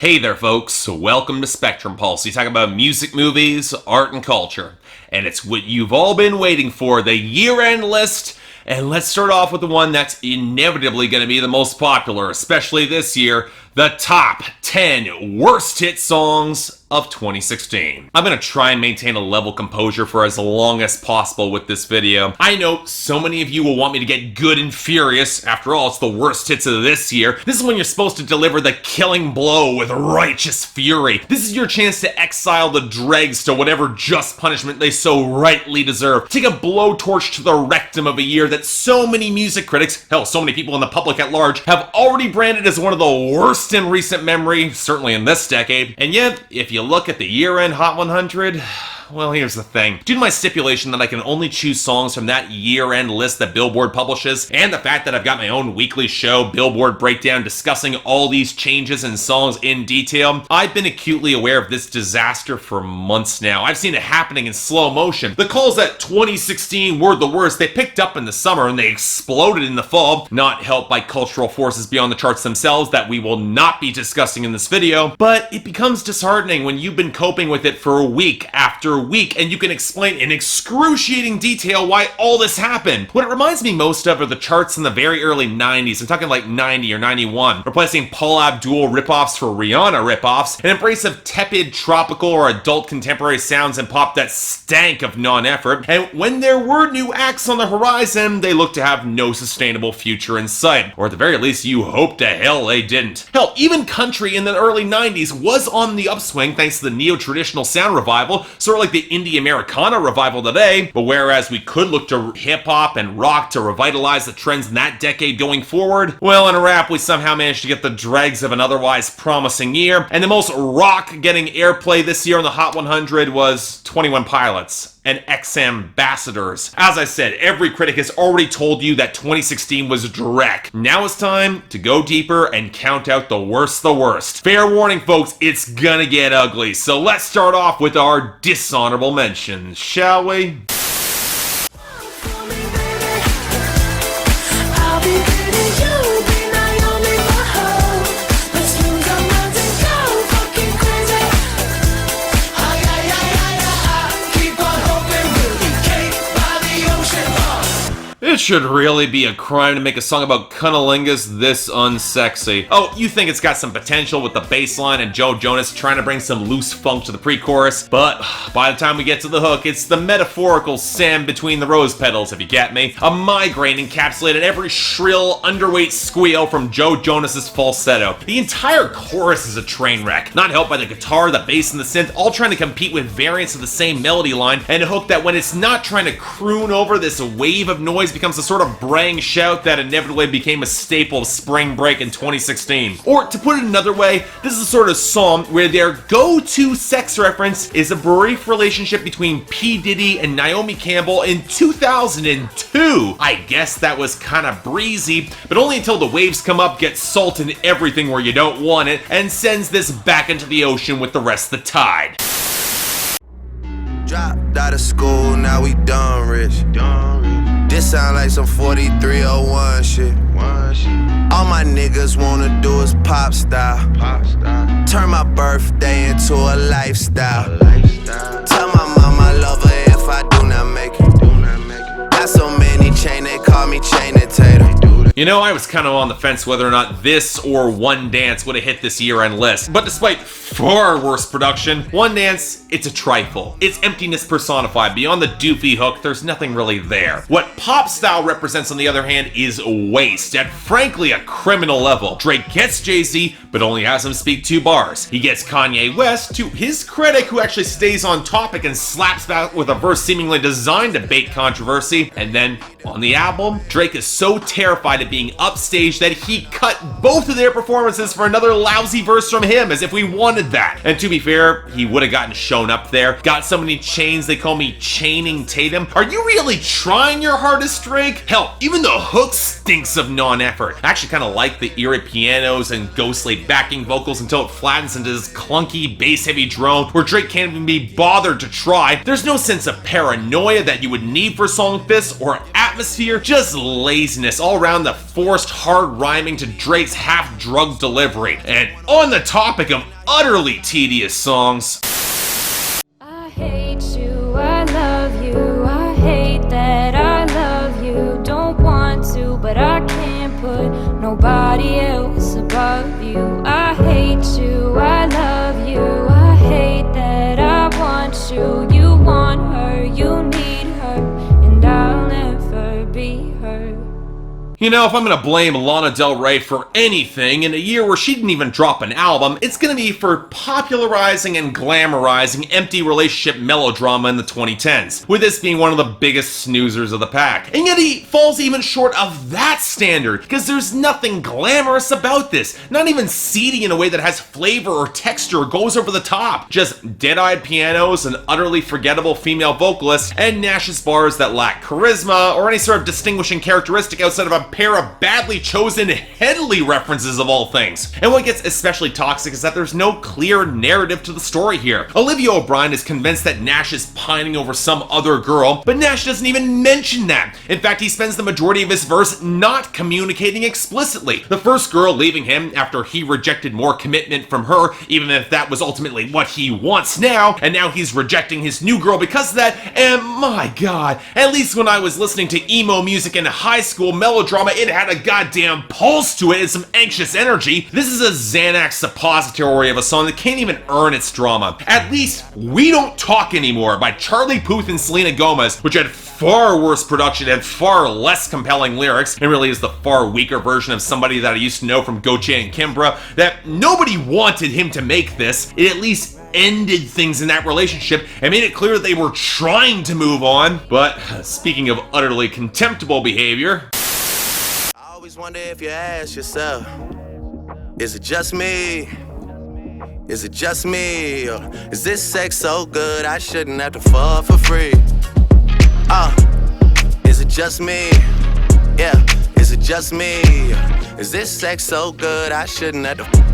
Hey there folks, welcome to Spectrum Pulse. We talk about music, movies, art, and culture. And it's what you've all been waiting for, the year-end list. And let's start off with the one that's inevitably going to be the most popular, especially this year, the top 10 worst hit songs of 2016. I'm going to try and maintain a level composure for as long as possible with this video. I know so many of you will want me to get good and furious. After all, it's the worst hits of this year. This is when you're supposed to deliver the killing blow with righteous fury. This is your chance to exile the dregs to whatever just punishment they so rightly deserve. Take a blowtorch to the rectum of a year that so many music critics, hell, so many people in the public at large, have already branded as one of the worst in recent memory, certainly in this decade. And yet, if you look at the year-end Hot 100, well, here's the thing. Due to my stipulation that I can only choose songs from that year-end list that Billboard publishes, and the fact that I've got my own weekly show, Billboard Breakdown, discussing all these changes in songs in detail, I've been acutely aware of this disaster for months now. I've seen it happening in slow motion. The calls that 2016 were the worst, they picked up in the summer and they exploded in the fall, not helped by cultural forces beyond the charts themselves that we will not be discussing in this video, but it becomes disheartening when you've been coping with it for a week after week, and you can explain in excruciating detail why all this happened. What it reminds me most of are the charts in the very early 90s. I'm talking like 90 or 91, replacing Paul Abdul ripoffs for Rihanna ripoffs, an embrace of tepid, tropical, or adult contemporary sounds and pop that stank of non-effort, and when there were new acts on the horizon, they looked to have no sustainable future in sight, or at the very least, you hope to hell they didn't. Hell, even country in the early 90s was on the upswing thanks to the neo-traditional sound revival, sort of like the indie Americana revival today, but whereas we could look to hip-hop and rock to revitalize the trends in that decade going forward, well, in a wrap, we somehow managed to get the dregs of an otherwise promising year, and the most rock getting airplay this year on the Hot 100 was 21 Pilots and Ex-Ambassadors. As I said, every critic has already told you that 2016 was dreck. Now it's time to go deeper and count out the worst. Fair warning, folks, it's gonna get ugly. So let's start off with our Dishonorable Mentions, shall we? It should really be a crime to make a song about cunnilingus this unsexy. Oh, you think it's got some potential with the bass line and Joe Jonas trying to bring some loose funk to the pre-chorus, but by the time we get to the hook, it's the metaphorical sand between the rose petals, if you get me. A migraine encapsulated in every shrill, underweight squeal from Joe Jonas's falsetto. The entire chorus is a train wreck, not helped by the guitar, the bass, and the synth, all trying to compete with variants of the same melody line, and a hook that when it's not trying to croon over this wave of noise becomes a sort of braying shout that inevitably became a staple of spring break in 2016. Or to put it another way, this is a sort of song where their go-to sex reference is a brief relationship between P. Diddy and Naomi Campbell in 2002. I guess that was kind of breezy, but only until the waves come up, get salt in everything where you don't want it, and sends this back into the ocean with the rest of the tide. Dropped out of school, now we done rich. This sound like some 4301 shit. All my niggas wanna do is pop style. Turn my birthday into a lifestyle. Tell my mama I love her if I do not make it. Got so many chain, they call me chain and tater. You know, I was kind of on the fence whether or not this or One Dance would have hit this year-end list, but despite far worse production, One Dance, it's a trifle. It's emptiness personified. Beyond the doofy hook, there's nothing really there. What pop style represents, on the other hand, is waste, at frankly a criminal level. Drake gets Jay-Z, but only has him speak 2 bars. He gets Kanye West, to his credit, who actually stays on topic and slaps back with a verse seemingly designed to bait controversy, and then on the album, Drake is so terrified of being upstaged that he cut both of their performances for another lousy verse from him, as if we wanted that. And to be fair, he would have gotten shown up there. Got so many chains, they call me Chaining Tatum. Are you really trying your hardest, Drake? Hell, even the hook stinks of non-effort. I actually kind of like the eerie pianos and ghostly backing vocals until it flattens into this clunky, bass-heavy drone where Drake can't even be bothered to try. There's no sense of paranoia that you would need for a song like this, or atmosphere atmosphere, just laziness all around the forced hard rhyming to Drake's half-drugged delivery. And on the topic of utterly tedious songs, I hate you, I love you, I hate that I love you. Don't want to, but I can't put nobody else above you. I hate you, I love you, I hate that I want you. You want her, you need her, and I'll never be her. you know, if I'm gonna blame Lana Del Rey for anything in a year where she didn't even drop an album, it's gonna be for popularizing and glamorizing empty relationship melodrama in the 2010s, with this being one of the biggest snoozers of the pack. And yet he falls even short of that standard, because there's nothing glamorous about this, not even seedy in a way that has flavor or texture or goes over the top. Just dead-eyed pianos, an utterly forgettable female vocalist, and Nash's bars that lack charisma or any sort of distinguishing characteristic outside of a pair of badly chosen Headley references of all things. And what gets especially toxic is that there's no clear narrative to the story here. Olivia O'Brien is convinced that Nash is pining over some other girl, but Nash doesn't even mention that. In fact, he spends the majority of his verse not communicating explicitly. The first girl leaving him after he rejected more commitment from her, even if that was ultimately what he wants now, and now he's rejecting his new girl because of that, and my god, at least when I was listening to emo music in high school melodrama, it had a goddamn pulse to it and some anxious energy. This is a Xanax suppository of a song that can't even earn its drama. At least We Don't Talk Anymore by Charlie Puth and Selena Gomez, which had far worse production and far less compelling lyrics, and really is the far weaker version of Somebody That I Used to Know from Goche and Kimbra, that nobody wanted him to make this. It at least ended things in that relationship and made it clear that they were trying to move on. But speaking of utterly contemptible behavior, I always wonder if you ask yourself, is it just me? Is it just me? Or is this sex so good I shouldn't have to fuck for free? Is it just me? Yeah, is it just me? Is this sex so good I shouldn't have to...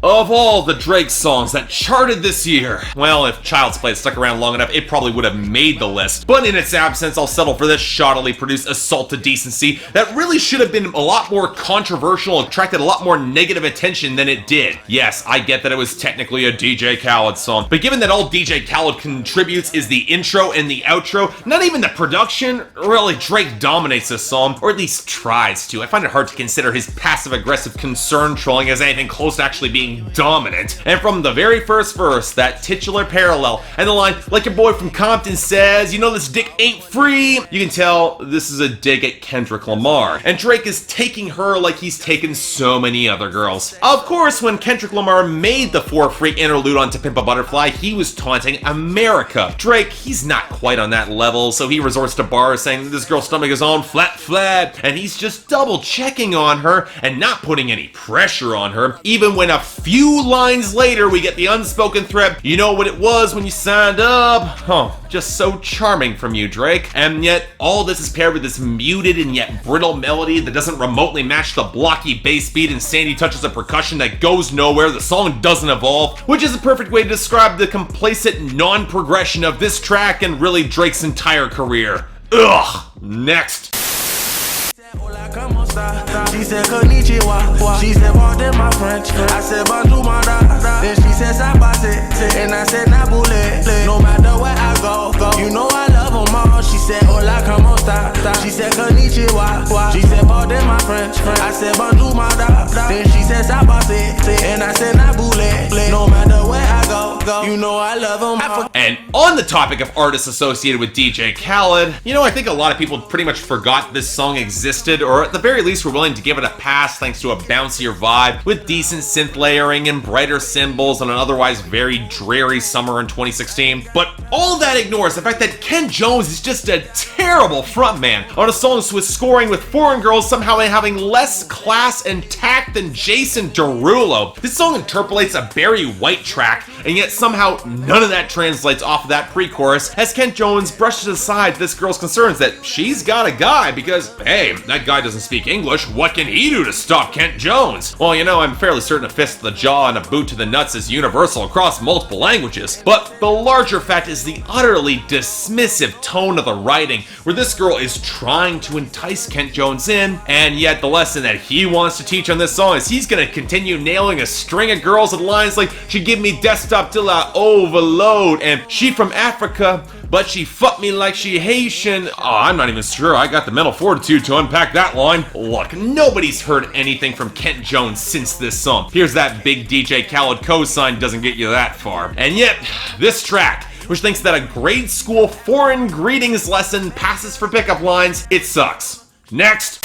Of all the Drake songs that charted this year, well, if Child's Play had stuck around long enough, it probably would have made the list. But in its absence, I'll settle for this shoddily produced Assault to Decency that really should have been a lot more controversial, attracted a lot more negative attention than it did. Yes, I get that it was technically a DJ Khaled song, but given that all DJ Khaled contributes is the intro and the outro, not even the production, really Drake dominates this song, or at least tries to. I find it hard to consider his passive-aggressive concern trolling as anything close to actually being dominant. And from the very first verse, that titular parallel, and the line, like your boy from Compton says, you know this dick ain't free, you can tell this is a dig at Kendrick Lamar. And Drake is taking her like he's taken so many other girls. Of course, when Kendrick Lamar made the 4 Freak interlude on To Pimp a Butterfly, he was taunting America. Drake, he's not quite on that level, so he resorts to bars saying this girl's stomach is on flat, and he's just double checking on her and not putting any pressure on her, even when a few lines later we get the unspoken threat, you know what it was when you signed up? Just so charming from you, Drake. And yet all this is paired with this muted and yet brittle melody that doesn't remotely match the blocky bass beat and sandy touches of percussion that goes nowhere. The song doesn't evolve, which is a perfect way to describe the complacent non-progression of this track and really Drake's entire career. Ugh. Next. She said konnichiwa. She said pardon my French. I said bonjour my da. Then she said sabase. And I said nabule. No matter where I go, you know I love them all. She said hola como esta. She said konnichiwa. She said pardon my French. I said bonjour my da. Then she said sabase. And I said nabule. No matter where I go, you know I love them all. And on the topic of artists associated with DJ Khaled, you know, I think a lot of people pretty much forgot this song existed, or at the very least were willing to give it a pass thanks to a bouncier vibe with decent synth layering and brighter cymbals on an otherwise very dreary summer in 2016. But all of that ignores the fact that Ken Jones is just a terrible frontman on a song with scoring with foreign girls somehow having less class and tact than Jason Derulo. This song interpolates a Barry White track and yet somehow somehow none of that translates off of that pre-chorus as Kent Jones brushes aside this girl's concerns that she's got a guy because, hey, that guy doesn't speak English, what can he do to stop Kent Jones? Well, you know, I'm fairly certain a fist to the jaw and a boot to the nuts is universal across multiple languages, but the larger fact is the utterly dismissive tone of the writing, where this girl is trying to entice Kent Jones in, and yet the lesson that he wants to teach on this song is he's gonna continue nailing a string of girls with lines like, she give me desktop till I overload, and she from Africa, but she fucked me like she Haitian. Oh, I'm not even sure I got the mental fortitude to unpack that line. Look, nobody's heard anything from Kent Jones since this song. Here's that big DJ Khaled cosign doesn't get you that far. And yet, this track, which thinks that a grade school foreign greetings lesson passes for pickup lines, it sucks. Next.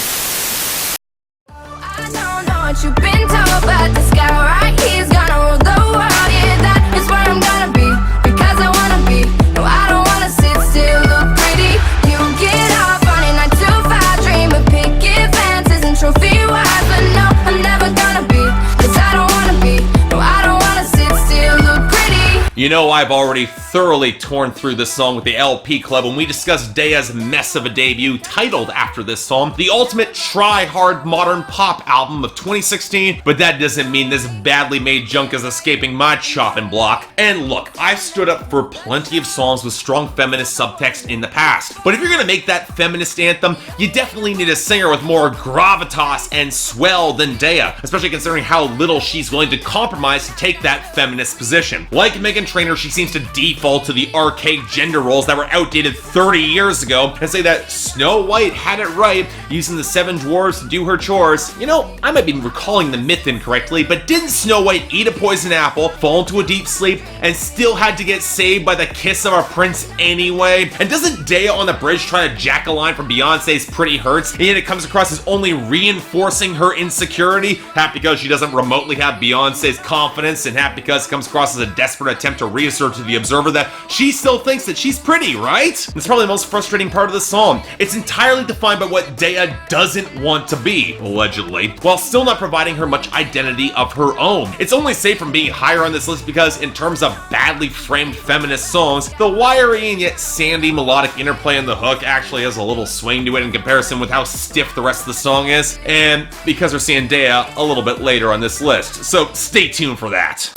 I don't know what you've been told, but this guy right here's gonna rule the world. Yeah, that is where I'm gonna be, because I wanna be. No, I don't wanna sit still, look pretty. You get off on a 9 to 5 dream of picket fences and trophy wives, but no, I'm never gonna be, cause I don't wanna be. No, I don't wanna sit still, look pretty. You know, I've already thoroughly torn through this song with the LP Club when we discussed Daya's mess of a debut titled after this song, the ultimate try-hard modern pop album of 2016, but that doesn't mean this badly made junk is escaping my chopping block. And look, I've stood up for plenty of songs with strong feminist subtext in the past, but if you're gonna make that feminist anthem, you definitely need a singer with more gravitas and swell than Daya, especially considering how little she's willing to compromise to take that feminist position. Like Meghan Trainor, she seems to default to the archaic gender roles that were outdated 30 years ago and say that Snow White had it right using the 7 dwarves to do her chores. You know, I might be recalling the myth incorrectly, but didn't Snow White eat a poison apple, fall into a deep sleep, and still had to get saved by the kiss of a prince anyway? And doesn't Daya on the bridge try to jack a line from Beyonce's Pretty Hurts, and yet it comes across as only reinforcing her insecurity? Half because she doesn't remotely have Beyonce's confidence, and half because it comes across as a desperate attempt to reassert to the observer that she still thinks that she's pretty, right? That's probably the most frustrating part of the song. It's entirely defined by what Daya doesn't want to be, allegedly, while still not providing her much identity of her own. It's only safe from being higher on this list because, in terms of badly framed feminist songs, the wiry and yet sandy melodic interplay in the hook actually has a little swing to it in comparison with how stiff the rest of the song is, and because we're seeing Daya a little bit later on this list, so stay tuned for that.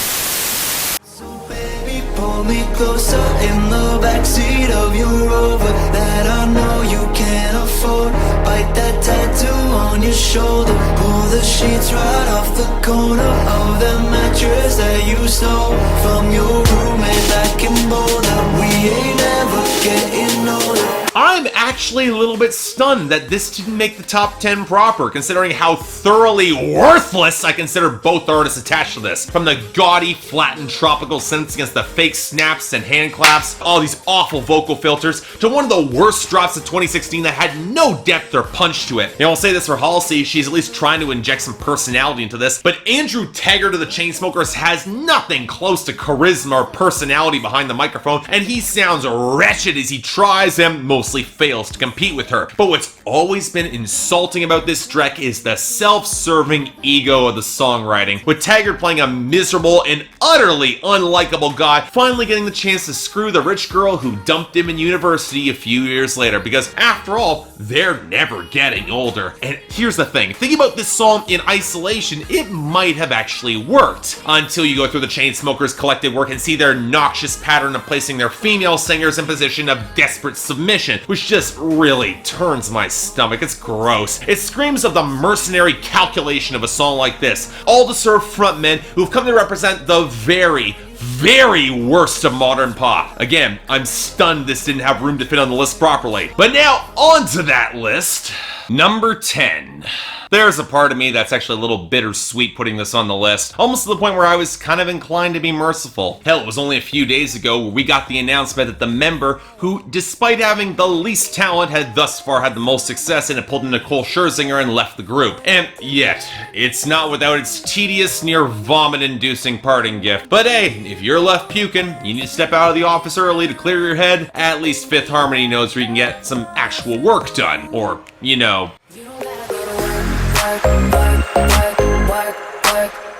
Pull me closer in the backseat of your Rover that I know you can't afford. Bite that tattoo on your shoulder. Pull the sheets right off the corner of the mattress that you stole from your roommate back in Boulder. We ain't ever getting older. I'm actually a little bit stunned that this didn't make the top 10 proper, considering how thoroughly worthless I consider both artists attached to this. From the gaudy, flattened tropical synths against the fake snaps and hand claps, all these awful vocal filters, to one of the worst drops of 2016 that had no depth or punch to it. You know, I'll say this for Halsey, she's at least trying to inject some personality into this, but Andrew Taggart of the Chainsmokers has nothing close to charisma or personality behind the microphone, and he sounds wretched as he tries and mostly fails to compete with her. But what's always been insulting about this track is the self-serving ego of the songwriting, with Taggart playing a miserable and utterly unlikable guy, finally getting the chance to screw the rich girl who dumped him in university a few years later, because after all, they're never getting older. And here's the thing, thinking about this song in isolation, it might have actually worked, until you go through the Chainsmokers' collective work and see their noxious pattern of placing their female singers in position of desperate submission, which just really turns my stomach. It's gross. It screams of the mercenary calculation of a song like this, all to serve frontmen who've come to represent the very worst of modern pop. Again, I'm stunned this didn't have room to fit on the list properly. But now, on to that list. Number 10. There's a part of me that's actually a little bittersweet putting this on the list, almost to the point where I was kind of inclined to be merciful. Hell, it was only a few days ago where we got the announcement that the member who, despite having the least talent, had thus far had the most success and had pulled in Nicole Scherzinger and left the group. And yet, it's not without its tedious, near vomit-inducing parting gift. But hey, if you're left puking, you need to step out of the office early to clear your head, at least Fifth Harmony knows where you can get some actual work done. Or, you know,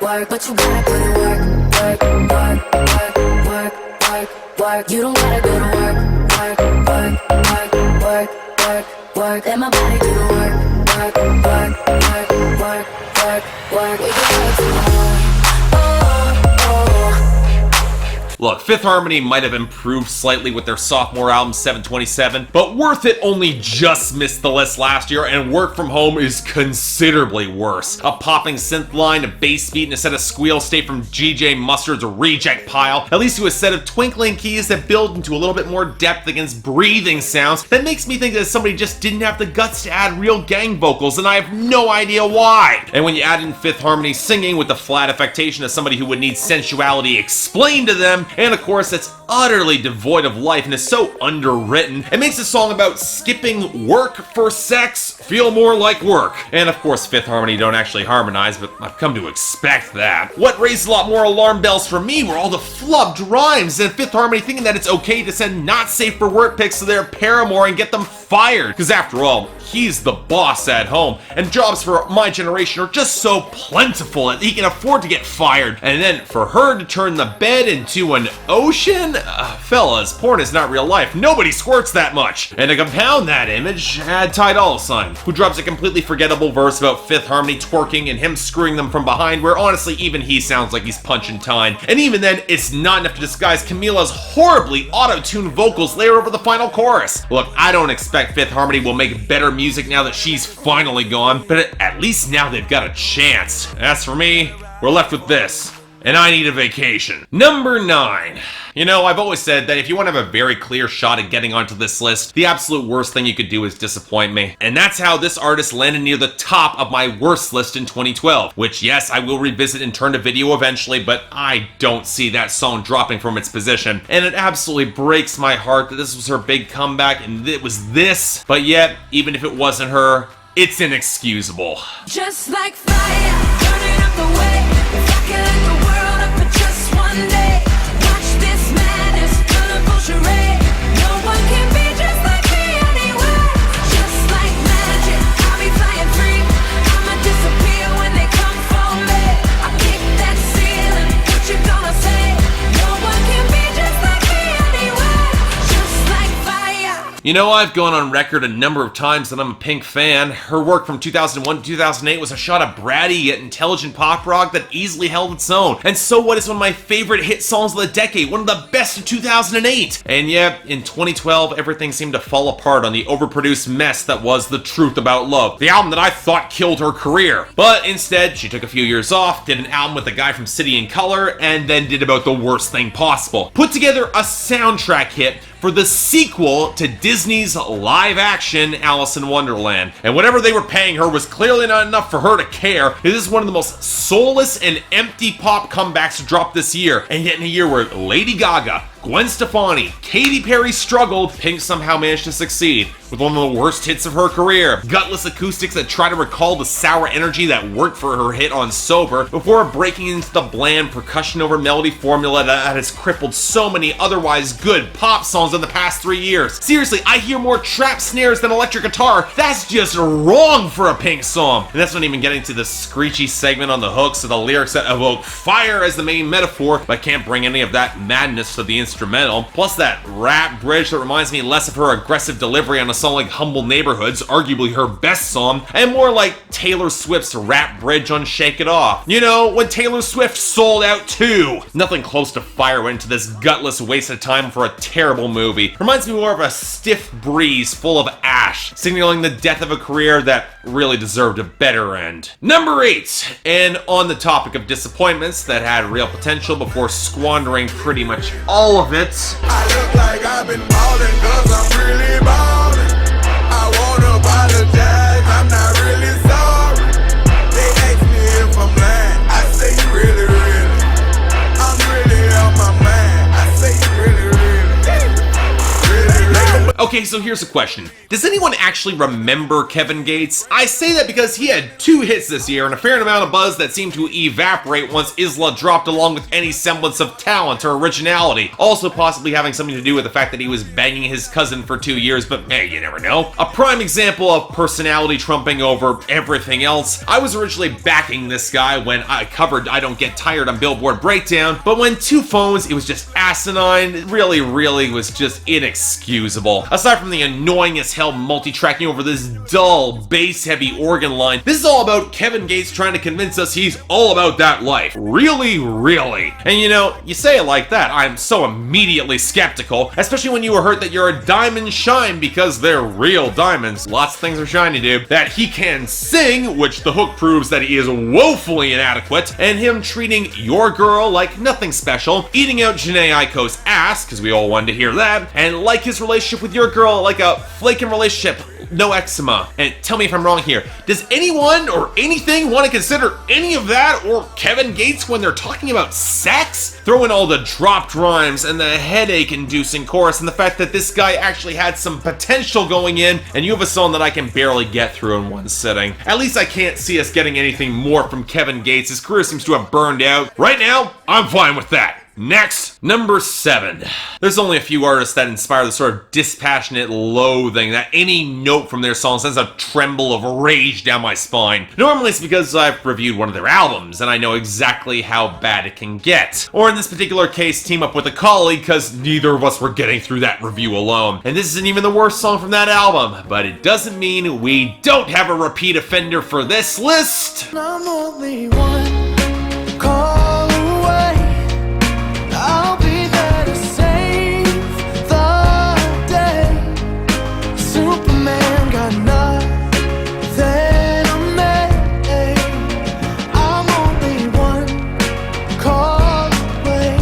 Work, but you gotta put in work, work, work, work, work. work. You don't gotta go to work, work, work, work, work, work, work. Let my body do the work, work, work, work, work, work, work. We can work tomorrow. Look, Fifth Harmony might have improved slightly with their sophomore album 727, but Worth It only just missed the list last year, and Work From Home is considerably worse. A popping synth line, a bass beat, and a set of squeals straight from GJ Mustard's reject pile, at least to a set of twinkling keys that build into a little bit more depth against breathing sounds. That makes me think that somebody just didn't have the guts to add real gang vocals, and I have no idea why. And when you add in Fifth Harmony singing with the flat affectation of somebody who would need sensuality explained to them, and of course it's utterly devoid of life and is so underwritten, it makes a song about skipping work for sex feel more like work. And of course Fifth Harmony don't actually harmonize, but I've come to expect that. What raised a lot more alarm bells for me were all the flubbed rhymes and Fifth Harmony thinking that it's okay to send not safe for work pics to their paramour and get them fired, because after all, he's the boss at home, and jobs for my generation are just so plentiful that he can afford to get fired. And then for her to turn the bed into an ocean? Fellas, porn is not real life. Nobody squirts that much. And to compound that image, add Ty Dolla $ign, who drops a completely forgettable verse about Fifth Harmony twerking and him screwing them from behind, where honestly even he sounds like he's punching time. And even then, it's not enough to disguise Camila's horribly auto-tuned vocals layered over the final chorus. Look, I don't expect Fifth Harmony will make better music now that she's finally gone, but at least now they've got a chance. As for me, we're left with this, and I need a vacation. Number 9. You know, I've always said that if you want to have a very clear shot at getting onto this list, the absolute worst thing you could do is disappoint me. And that's how this artist landed near the top of my worst list in 2012, which yes, I will revisit and turn to video eventually, but I don't see that song dropping from its position. And it absolutely breaks my heart that this was her big comeback and it was this, but yet, even if it wasn't her, it's inexcusable. Just like fire, burning up the way. If I could light the world up for just one day, watch this madness, colorful charade. No one can be just like me anyway. Just like magic, I'll be flying free. I'ma disappear when they come for me. I kick that ceiling, what you gonna say? No one can be just like me anyway. Just like fire. You know, I've gone on record a number of times that I'm a Pink fan. Her work from 2001 to 2008 was a shot of bratty yet intelligent pop rock that easily held its own. And So What is one of my favorite hit songs of the decade, one of the best of 2008. And yet, in 2012, everything seemed to fall apart on the overproduced mess that was The Truth About Love, the album that I thought killed her career. But instead, she took a few years off, did an album with the guy from City and Color, and then did about the worst thing possible. Put together a soundtrack hit for the sequel to Disney's live-action Alice in Wonderland. And whatever they were paying her was clearly not enough for her to care. This is one of the most soulless and empty pop comebacks to drop this year. And yet in a year where Lady Gaga, Gwen Stefani, Katy Perry struggled, Pink somehow managed to succeed with one of the worst hits of her career. Gutless acoustics that try to recall the sour energy that worked for her hit on Sober, before breaking into the bland percussion over melody formula that has crippled so many otherwise good pop songs in the past 3 years. Seriously, I hear more trap snares than electric guitar. That's just wrong for a Pink song. And that's not even getting to the screechy segment on the hooks or the lyrics that evoke fire as the main metaphor, but can't bring any of that madness to the instrumental. Plus that rap bridge that reminds me less of her aggressive delivery on a song like Humble Neighborhoods, arguably her best song, and more like Taylor Swift's rap bridge on Shake It Off. You know, when Taylor Swift sold out too. Nothing close to fire went into this gutless waste of time for a terrible movie. Reminds me more of a stiff breeze full of ash, signaling the death of a career that really deserved a better end. Number 8, and on the topic of disappointments that had real potential before squandering pretty much all of it. I look like I've been ballin' 'cause I'm really ballin'. I wanna apologize, I'm not really sorry. They ask me if I'm lying, I say really, really. I'm really on my mind, I say really, really. Really, really. Okay, so here's a question. Does anyone actually remember Kevin Gates? I say that because he had 2 hits this year and a fair amount of buzz that seemed to evaporate once Isla dropped, along with any semblance of talent or originality. Also possibly having something to do with the fact that he was banging his cousin for 2 years, but hey, you never know. A prime example of personality trumping over everything else. I was originally backing this guy when I covered I Don't Get Tired on Billboard Breakdown, but when 2 Phones, it was just asinine. It really was just inexcusable. Aside from the annoying as hell multi-tracking over this dull, bass-heavy organ line, this is all about Kevin Gates trying to convince us he's all about that life. Really. And you know, you say it like that, I'm so immediately skeptical, especially when you were hurt that you're a diamond shine because they're real diamonds. Lots of things are shiny, dude. That he can sing, which the hook proves that he is woefully inadequate, and him treating your girl like nothing special, eating out Jhené Aiko's ass, because we all wanted to hear that, and like his relationship with your girl like a flaking relationship, no eczema. And tell me if I'm wrong here. Does anyone or anything want to consider any of that or Kevin Gates when they're talking about sex? Throw in all the dropped rhymes and the headache-inducing chorus and the fact that this guy actually had some potential going in, and you have a song that I can barely get through in one sitting. At least I can't see us getting anything more from Kevin Gates. His career seems to have burned out. Right now, I'm fine with that. Next, number 7. There's only a few artists that inspire the sort of dispassionate loathing that any note from their song sends a tremble of rage down my spine. Normally it's because I've reviewed one of their albums and I know exactly how bad it can get. Or in this particular case, team up with a colleague because neither of us were getting through that review alone. And this isn't even the worst song from that album, but it doesn't mean we don't have a repeat offender for this list. I'm only one call away. I'll be there to save the day. Superman got nothing on me. I'm only one call away.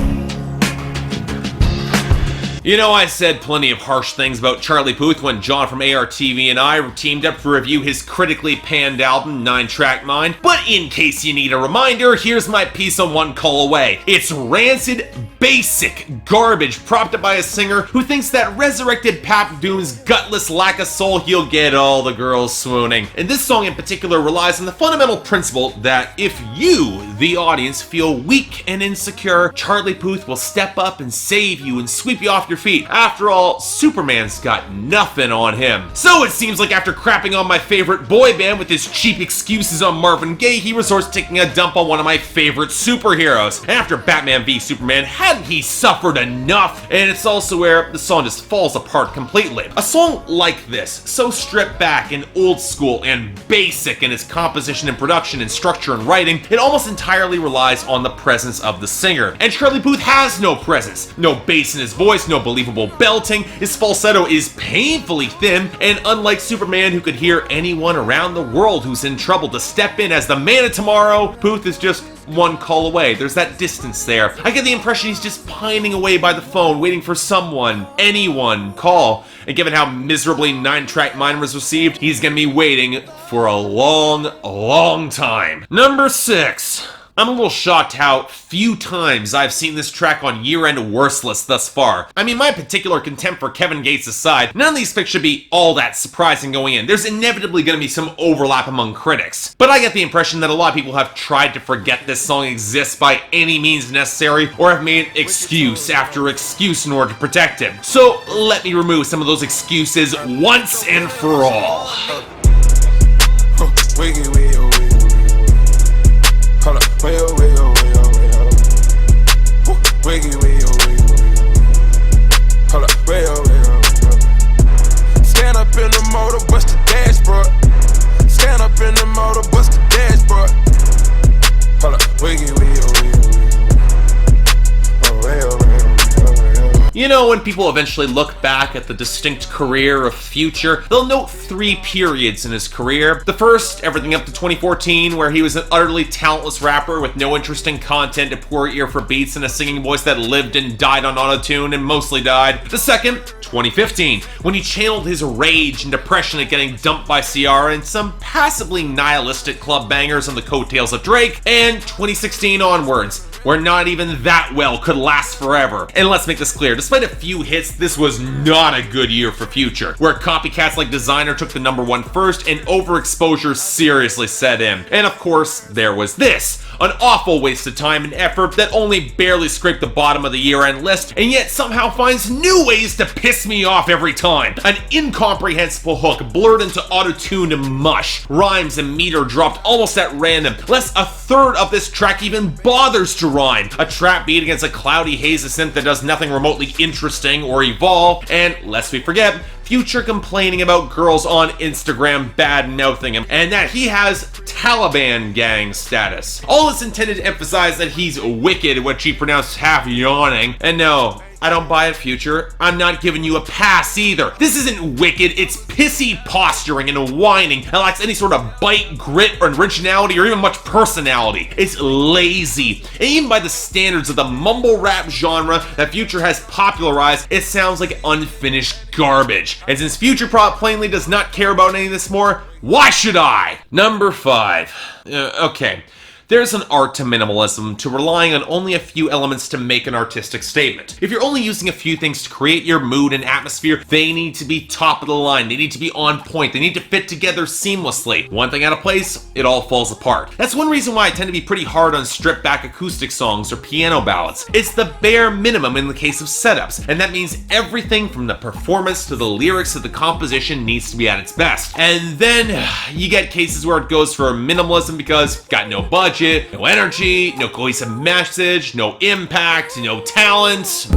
You know, I said plenty of harsh things about Charlie Puth when John from ARTV and I teamed up to review his critically panned album, 9-Track Mind. But in case you need a reminder, here's my piece on One Call Away. It's rancid, basic garbage propped up by a singer who thinks that resurrected Pap Doom's gutless lack of soul he'll get all the girls swooning. And this song in particular relies on the fundamental principle that if you, the audience, feel weak and insecure, Charlie Puth will step up and save you and sweep you off your feet. After all, Superman's got nothing on him. So it seems like after crapping on my favorite boy band with his cheap excuses on Marvin Gaye, he resorts to taking a dump on one of my favorite superheroes. And after Batman v Superman, hadn't he suffered enough? And it's also where the song just falls apart completely. A song like this, so stripped back and old school and basic in its composition and production and structure and writing, it almost entirely relies on the presence of the singer. And Charlie Puth has no presence. No bass in his voice, no believable belting, his falsetto is painfully thin, and unlike Superman who could hear anyone around the world who's in trouble to step in as the man of tomorrow, Puth is just one call away. There's that distance there. I get the impression he's just pining away by the phone, waiting for someone, anyone, call. And given how miserably 9-Track Mind was received, he's gonna be waiting for a long time. Number 6. I'm a little shocked how few times I've seen this track on year-end worst lists thus far. I mean, my particular contempt for Kevin Gates aside, none of these picks should be all that surprising going in. There's inevitably going to be some overlap among critics. But I get the impression that a lot of people have tried to forget this song exists by any means necessary, or have made excuse after excuse in order to protect it. So let me remove some of those excuses once and for all. Hold up, way oh, way oh, way oh, way oh. Wiggy, way oh, way oh, way oh. Hold up, way oh, way oh, way oh. Stand up in the motor, bust the dashboard. Stand up in the motor, bust the dashboard. Hold up, wiggy, way oh, way oh, way oh. Way oh, way oh, way oh, way oh. You know, when people eventually look back at the distinct career of Future, they'll note 3 periods in his career. The first, everything up to 2014, where he was an utterly talentless rapper with no interesting content, a poor ear for beats, and a singing voice that lived and died on autotune and mostly died. The second, 2015, when he channeled his rage and depression at getting dumped by Kiiara and some passively nihilistic club bangers on the coattails of Drake. And 2016 onwards, where not even that well could last forever. And let's make this clear, despite a few hits, this was not a good year for Future, where copycats like Designer took the #1 first and overexposure seriously set in. And of course, there was this. An awful waste of time and effort that only barely scraped the bottom of the year-end list, and yet somehow finds new ways to piss me off every time. An incomprehensible hook blurred into auto-tuned mush. Rhymes and meter dropped almost at random. Less a third of this track even bothers to rhyme. A trap beat against a cloudy haze of synth that does nothing remotely interesting or evolve. And lest we forget, Future complaining about girls on Instagram bad-mouthing him, and that he has Taliban gang status. All this intended to emphasize that he's wicked, which he pronounced half yawning. And no, I don't buy it, Future. I'm not giving you a pass either. This isn't wicked, it's pissy posturing and whining that lacks any sort of bite, grit, or originality, or even much personality. It's lazy. And even by the standards of the mumble rap genre that Future has popularized, it sounds like unfinished garbage. And since Future plainly does not care about any of this more, why should I? Number 5. Okay. There's an art to minimalism, to relying on only a few elements to make an artistic statement. If you're only using a few things to create your mood and atmosphere, they need to be top of the line, they need to be on point, they need to fit together seamlessly. One thing out of place, it all falls apart. That's one reason why I tend to be pretty hard on stripped back acoustic songs or piano ballads. It's the bare minimum in the case of setups, and that means everything from the performance to the lyrics to the composition needs to be at its best. And then you get cases where it goes for minimalism because got no budget, no energy, no cohesive message, no impact, no talent.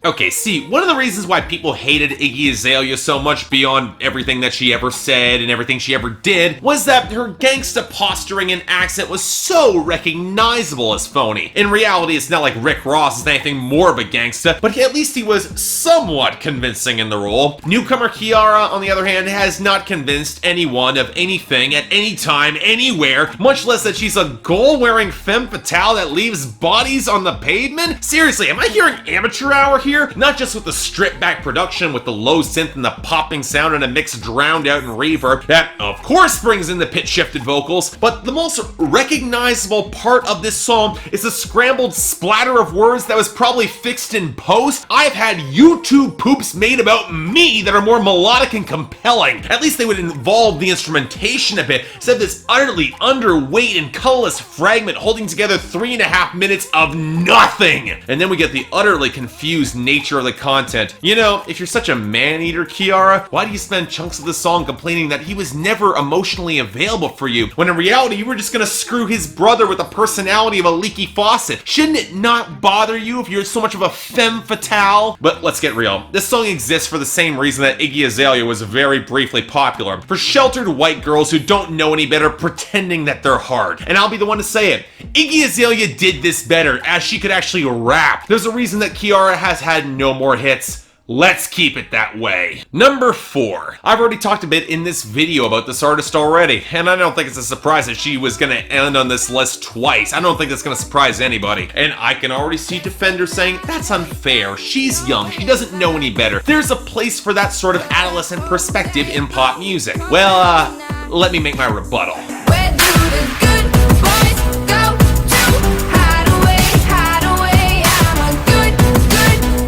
Okay, see, one of the reasons why people hated Iggy Azalea so much beyond everything that she ever said and everything she ever did was that her gangsta posturing and accent was so recognizable as phony. In reality, it's not like Rick Ross is anything more of a gangsta, but at least he was somewhat convincing in the role. Newcomer Kiiara, on the other hand, has not convinced anyone of anything at any time, anywhere, much less that she's a goal-wearing femme fatale that leaves bodies on the pavement? Seriously, am I hearing amateur hour here? Not just with the stripped back production with the low synth and the popping sound and a mix drowned out in reverb that of course brings in the pitch shifted vocals, but the most recognizable part of this song is the scrambled splatter of words that was probably fixed in post. I've had YouTube poops made about me that are more melodic and compelling. At least they would involve the instrumentation a bit, instead of this utterly underweight and colorless fragment holding together 3.5 minutes of nothing. And then we get the utterly confused nature of the content. You know, if you're such a man-eater, Kiiara, why do you spend chunks of the song complaining that he was never emotionally available for you, when in reality you were just gonna screw his brother with the personality of a leaky faucet? Shouldn't it not bother you if you're so much of a femme fatale? But let's get real. This song exists for the same reason that Iggy Azalea was very briefly popular. For sheltered white girls who don't know any better pretending that they're hard. And I'll be the one to say it. Iggy Azalea did this better, as she could actually rap. There's a reason that Kiiara has had no more hits. Let's keep it that way. Number 4. I've already talked a bit in this video about this artist already, and I don't think it's a surprise that she was gonna end on this list twice. I don't think that's gonna surprise anybody. And I can already see defenders saying, that's unfair, she's young, she doesn't know any better. There's a place for that sort of adolescent perspective in pop music. Well, let me make my rebuttal. Where do the good boys go to hide away, hide away? I'm a good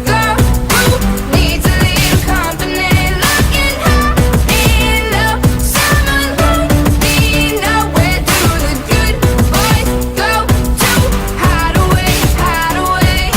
girl who needs a little company. Looking high in love, someone like me. Now where do the good boys go to hide away, hide away?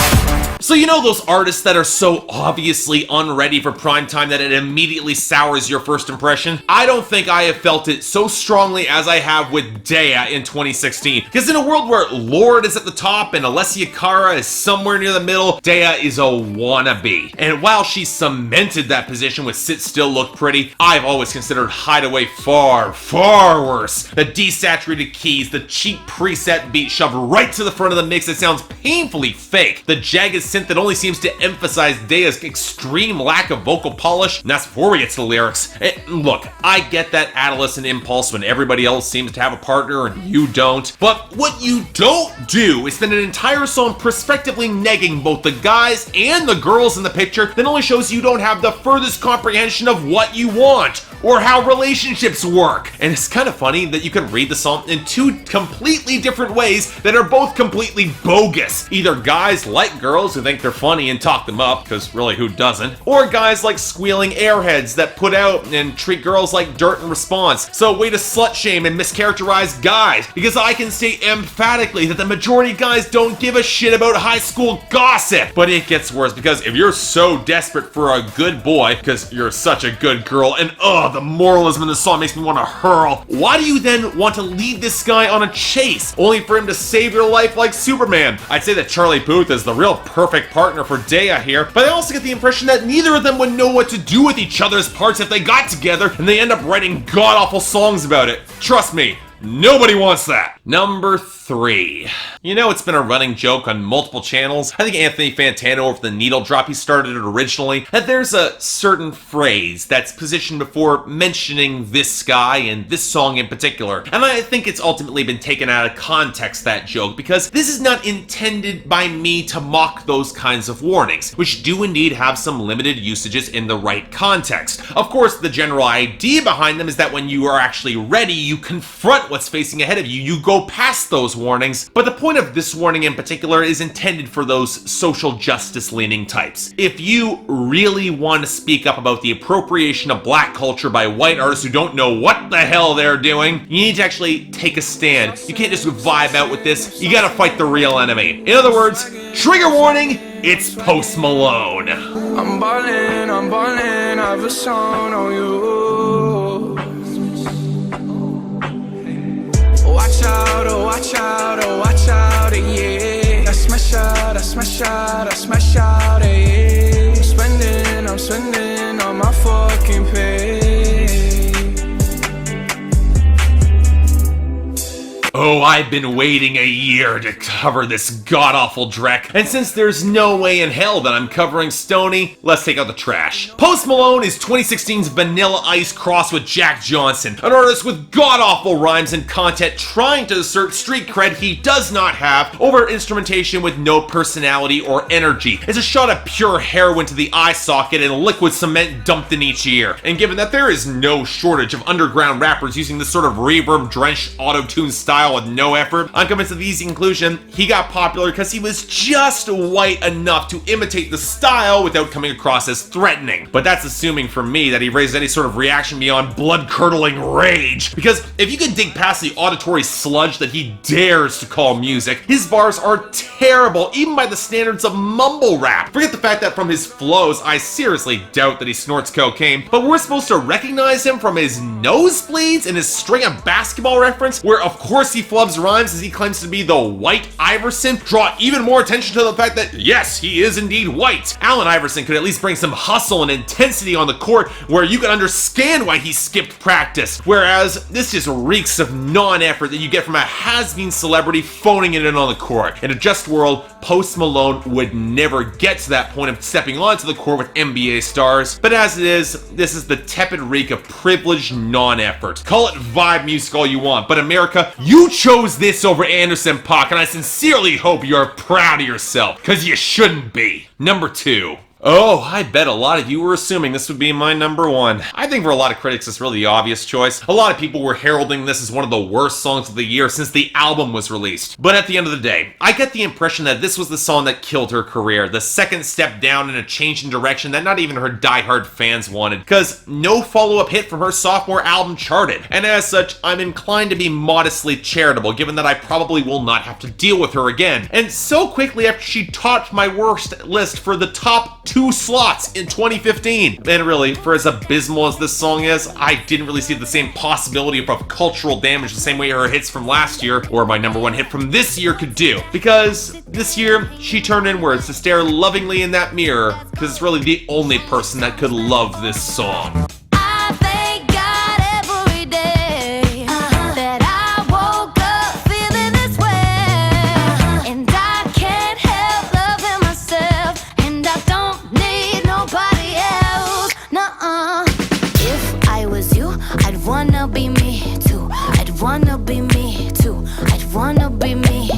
So you know those artists that are so obviously unready for prime time that it immediately sours your first impression? I don't think I have felt it so strongly as I have with Daya in 2016. Because in a world where Lorde is at the top and Alessia Cara is somewhere near the middle, Daya is a wannabe. And while she cemented that position with Sit Still Look Pretty, I've always considered Hideaway far, far worse. The desaturated keys, the cheap preset beat shoved right to the front of the mix that sounds painfully fake, the jagged synth that only seems to emphasize Daya's extreme lack of vocal polish, and that's before we get to the lyrics. And look, I get that adolescent impulse when everybody else seems to have a partner and you don't, but what you don't do is spend an entire song prospectively negging both the guys and the girls in the picture that only shows you don't have the furthest comprehension of what you want or how relationships work. And it's kind of funny that you can read the song in two completely different ways that are both completely bogus. Either guys like girls who think they're funny and talk them up, because really who doesn't, or guys like squealing airheads that put out and treat girls like dirt in response. So way to slut shame and mischaracterize guys, because I can say emphatically that the majority of guys don't give a shit about high school gossip. But it gets worse, because if you're so desperate for a good boy because you're such a good girl, and the moralism in this song makes me want to hurl, why do you then want to lead this guy on a chase only for him to save your life like Superman? I'd say that Charlie Puth is the real perfect partner for Daya here, but I also get the impression that neither of them would know what to do with each other's parts if they got together and they end up writing god-awful songs about it. Trust me, nobody wants that. Number 3. You know, it's been a running joke on multiple channels. I think Anthony Fantano over the needle drop, he started it originally, that there's a certain phrase that's positioned before mentioning this guy and this song in particular. And I think it's ultimately been taken out of context, that joke, because this is not intended by me to mock those kinds of warnings, which do indeed have some limited usages in the right context. Of course, the general idea behind them is that when you are actually ready, you confront what's facing ahead of you. You go past those warnings, but the point of this warning in particular is intended for those social justice leaning types. If you really want to speak up about the appropriation of black culture by white artists who don't know what the hell they're doing, you need to actually take a stand. You can't just vibe out with this. You gotta fight the real enemy. In other words, trigger warning, it's Post Malone. I'm ballin', I've a song on you. Watch out, oh watch out, oh watch out, yeah. I smash out, yeah. I'm spending on my fucking pay. Oh, I've been waiting a year to cover this god-awful dreck, and since there's no way in hell that I'm covering Stoney, let's take out the trash. Post Malone is 2016's Vanilla Ice crossed with Jack Johnson, an artist with god-awful rhymes and content trying to assert street cred he does not have over instrumentation with no personality or energy. It's a shot of pure heroin to the eye socket and liquid cement dumped in each ear. And given that there is no shortage of underground rappers using this sort of reverb-drenched auto-tune style with no effort, I'm convinced of the easy conclusion, he got popular because he was just white enough to imitate the style without coming across as threatening. But that's assuming for me that he raised any sort of reaction beyond blood-curdling rage. Because if you can dig past the auditory sludge that he dares to call music, his bars are terrible, even by the standards of mumble rap. Forget the fact that from his flows, I seriously doubt that he snorts cocaine, but we're supposed to recognize him from his nosebleeds and his string of basketball reference, where of course he flubs rhymes as he claims to be the white Iverson, draw even more attention to the fact that, yes, he is indeed white. Allen Iverson could at least bring some hustle and intensity on the court where you can understand why he skipped practice, whereas this just reeks of non-effort that you get from a has-been celebrity phoning it in on the court. In a just world, Post Malone would never get to that point of stepping onto the court with NBA stars, but as it is, this is the tepid reek of privileged non-effort. Call it vibe music all you want, but America, you chose this over Anderson .Paak, and I sincerely hope you're proud of yourself, because you shouldn't be. Number 2. Oh, I bet a lot of you were assuming this would be my number 1. I think for a lot of critics it's really the obvious choice. A lot of people were heralding this as one of the worst songs of the year since the album was released. But at the end of the day, I get the impression that this was the song that killed her career, the second step down in a change in direction that not even her diehard fans wanted, because no follow-up hit from her sophomore album charted. And as such, I'm inclined to be modestly charitable, given that I probably will not have to deal with her again. And so quickly after she topped my worst list for the top 2 slots in 2015. And really, for as abysmal as this song is, I didn't really see the same possibility of cultural damage the same way her hits from last year, or my number 1 hit from this year could do. Because this year, she turned inwards to stare lovingly in that mirror, because it's really the only person that could love this song. wanna be me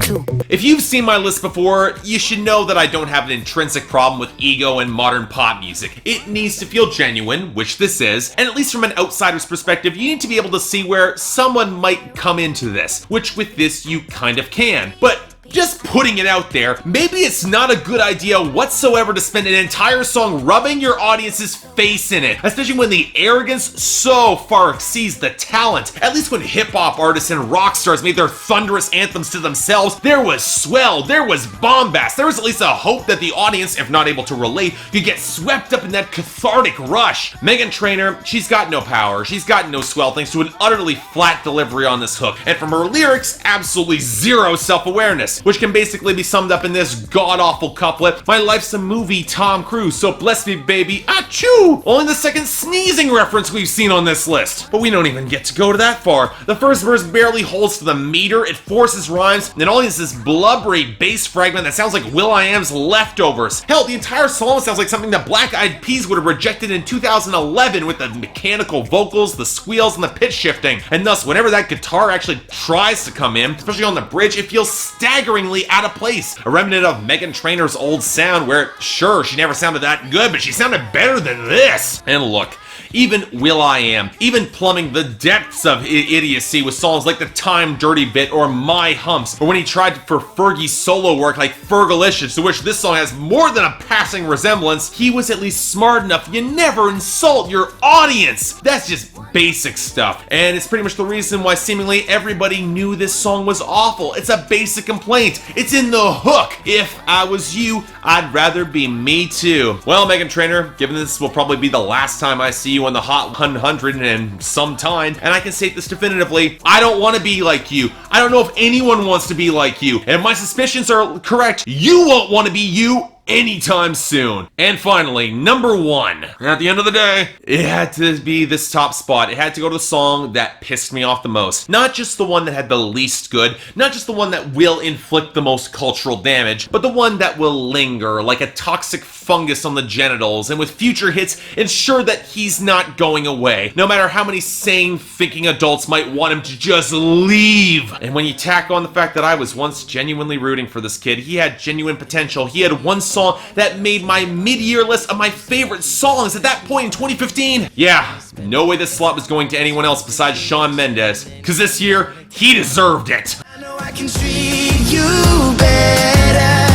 too. If you've seen my list before, you should know that I don't have an intrinsic problem with ego in modern pop music. It needs to feel genuine, which this is, and at least from an outsider's perspective, you need to be able to see where someone might come into this, which with this you kind of can. But just putting it out there, maybe it's not a good idea whatsoever to spend an entire song rubbing your audience's face in it, especially when the arrogance so far exceeds the talent. At least when hip-hop artists and rock stars made their thunderous anthems to themselves, there was swell, there was bombast, there was at least a hope that the audience, if not able to relate, could get swept up in that cathartic rush. Meghan Trainor, she's got no power, she's got no swell thanks to an utterly flat delivery on this hook, and from her lyrics, absolutely zero self-awareness, which can basically be summed up in this god-awful couplet: my life's a movie, Tom Cruise, so bless me baby, achoo! Only the second sneezing reference we've seen on this list. But we don't even get to go to that far. The first verse barely holds to the meter, it forces rhymes, and it only has this blubbery bass fragment that sounds like will.i.am's Leftovers. Hell, the entire song sounds like something that Black Eyed Peas would have rejected in 2011 with the mechanical vocals, the squeals, and the pitch shifting. And thus, whenever that guitar actually tries to come in, especially on the bridge, it feels staggeringly out of place. A remnant of Meghan Trainor's old sound where, sure, she never sounded that good, but she sounded better than this. And look, even will.i.am, even plumbing the depths of idiocy with songs like the Time Dirty Bit or My Humps, or when he tried for Fergie's solo work like Fergalicious, to which this song has more than a passing resemblance, he was at least smart enough. You never insult your audience. That's just basic stuff, and it's pretty much the reason why seemingly everybody knew this song was awful. It's a basic complaint. It's in the hook. If I was you, I'd rather be me too. Well, Meghan Trainor, given this will probably be the last time I see you on the Hot 100 in some time, and I can state this definitively, I don't want to be like you. I don't know if anyone wants to be like you, and if my suspicions are correct, you won't want to be you anytime soon. And finally, number one. At the end of the day, it had to be this top spot. It had to go to the song that pissed me off the most. Not just the one that had the least good, not just the one that will inflict the most cultural damage, but the one that will linger like a toxic fungus on the genitals, and with future hits ensure that he's not going away, no matter how many sane thinking adults might want him to just leave. And when you tack on the fact that I was once genuinely rooting for this kid, he had genuine potential, he had one song that made my mid-year list of my favorite songs at that point in 2015. Yeah, no way this slot was going to anyone else besides Shawn Mendes, because this year, he deserved it. I know I can treat you better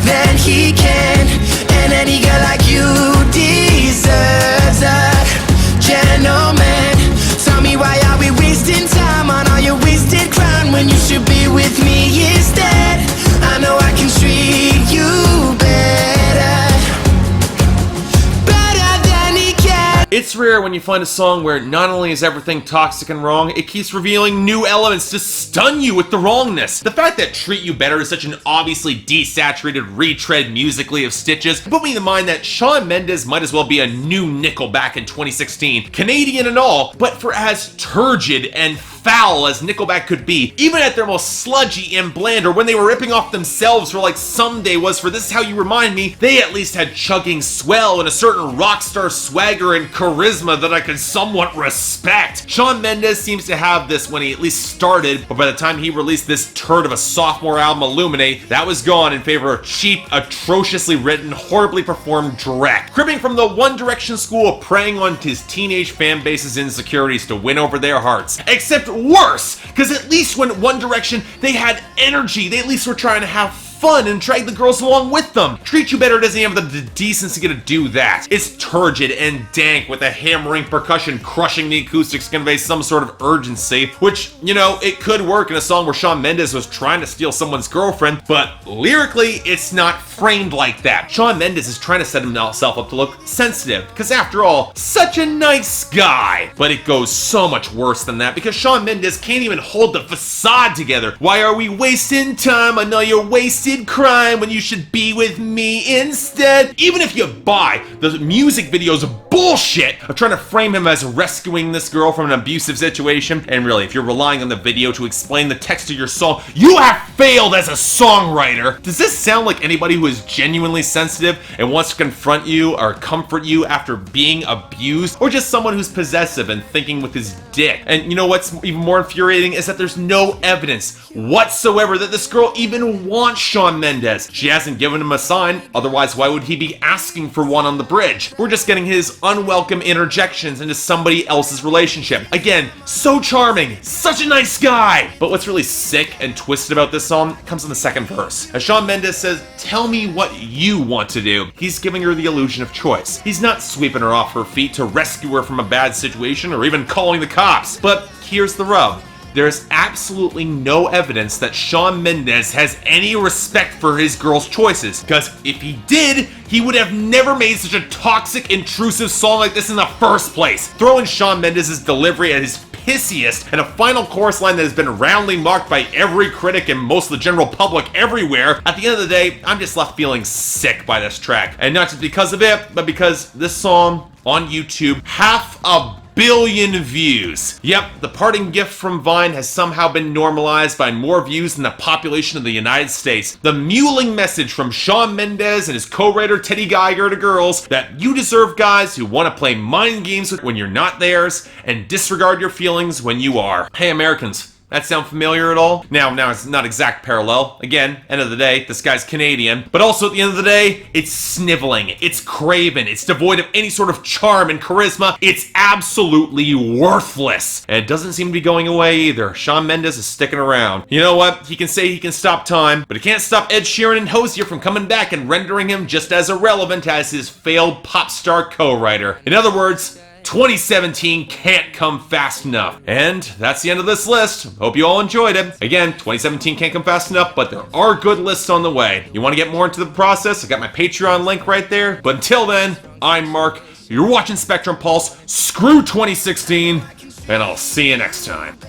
than he can, and any girl like you deserves a gentleman. Tell me, why are we wasting time on all your wasted crown when you should be with me instead? I know I can treat you better than he can. It's rare when you find a song where not only is everything toxic and wrong, it keeps revealing new elements to stun you with the wrongness. The fact that Treat You Better is such an obviously desaturated retread musically of Stitches put me in mind that Shawn Mendes might as well be a new Nickelback in 2016, Canadian and all, but for as turgid and foul as Nickelback could be, even at their most sludgy and bland, or when they were ripping off themselves for like Someday was for This Is How You Remind Me, they at least had chugging swell and a certain rock star swagger and charisma that I could somewhat respect. Shawn Mendes seems to have this when he at least started, but by the time he released this turd of a sophomore album, Illuminate, that was gone in favor of cheap, atrociously written, horribly performed dreck, cribbing from the One Direction school of preying on his teenage fan base's insecurities to win over their hearts. Except worse, because at least when One Direction, they had energy, they at least were trying to have fun and drag the girls along with them. Treat You Better doesn't have the decency to do that. It's turgid and dank with a hammering percussion crushing the acoustics to convey some sort of urgency, which, you know, it could work in a song where Shawn Mendes was trying to steal someone's girlfriend, but lyrically, it's not framed like that. Shawn Mendes is trying to set himself up to look sensitive, because after all, such a nice guy. But it goes so much worse than that, because Shawn Mendes can't even hold the facade together. Why are we wasting time? I know you're wasting crime when you should be with me instead. Even if you buy the music video's bullshit of trying to frame him as rescuing this girl from an abusive situation. And really, if you're relying on the video to explain the text of your song, you have failed as a songwriter. Does this sound like anybody who is genuinely sensitive and wants to confront you or comfort you after being abused? Or just someone who's possessive and thinking with his dick? And you know what's even more infuriating is that there's no evidence whatsoever that this girl even wants Shawn Mendes. She hasn't given him a sign, otherwise why would he be asking for one on the bridge? We're just getting his unwelcome interjections into somebody else's relationship. Again, so charming, such a nice guy! But what's really sick and twisted about this song comes in the second verse. As Shawn Mendes says, "Tell me what you want to do." He's giving her the illusion of choice. He's not sweeping her off her feet to rescue her from a bad situation or even calling the cops. But here's the rub. There's absolutely no evidence that Shawn Mendes has any respect for his girl's choices, because if he did, he would have never made such a toxic, intrusive song like this in the first place. Throw in Shawn Mendes' delivery at his pissiest and a final chorus line that has been roundly mocked by every critic and most of the general public everywhere. At the end of the day, I'm just left feeling sick by this track. And not just because of it, but because this song on YouTube, 500 million views. Yep, the parting gift from Vine has somehow been normalized by more views than the population of the United States. The mewling message from Shawn Mendes and his co-writer Teddy Geiger to girls that you deserve guys who want to play mind games when you're not theirs and disregard your feelings when you are. Hey Americans, that sound familiar at all? Now it's not exact parallel. Again, end of the day, this guy's Canadian. But also at the end of the day, it's sniveling, it's craven, it's devoid of any sort of charm and charisma. It's absolutely worthless. And it doesn't seem to be going away either. Shawn Mendes is sticking around. You know what? He can say he can stop time, but he can't stop Ed Sheeran and Hosier from coming back and rendering him just as irrelevant as his failed pop star co-writer. In other words, 2017 can't come fast enough. And that's the end of this list. Hope you all enjoyed it. Again, 2017 can't come fast enough, but there are good lists on the way. You want to get more into the process? I got my Patreon link right there. But until then, I'm Mark. You're watching Spectrum Pulse. Screw 2016, and I'll see you next time.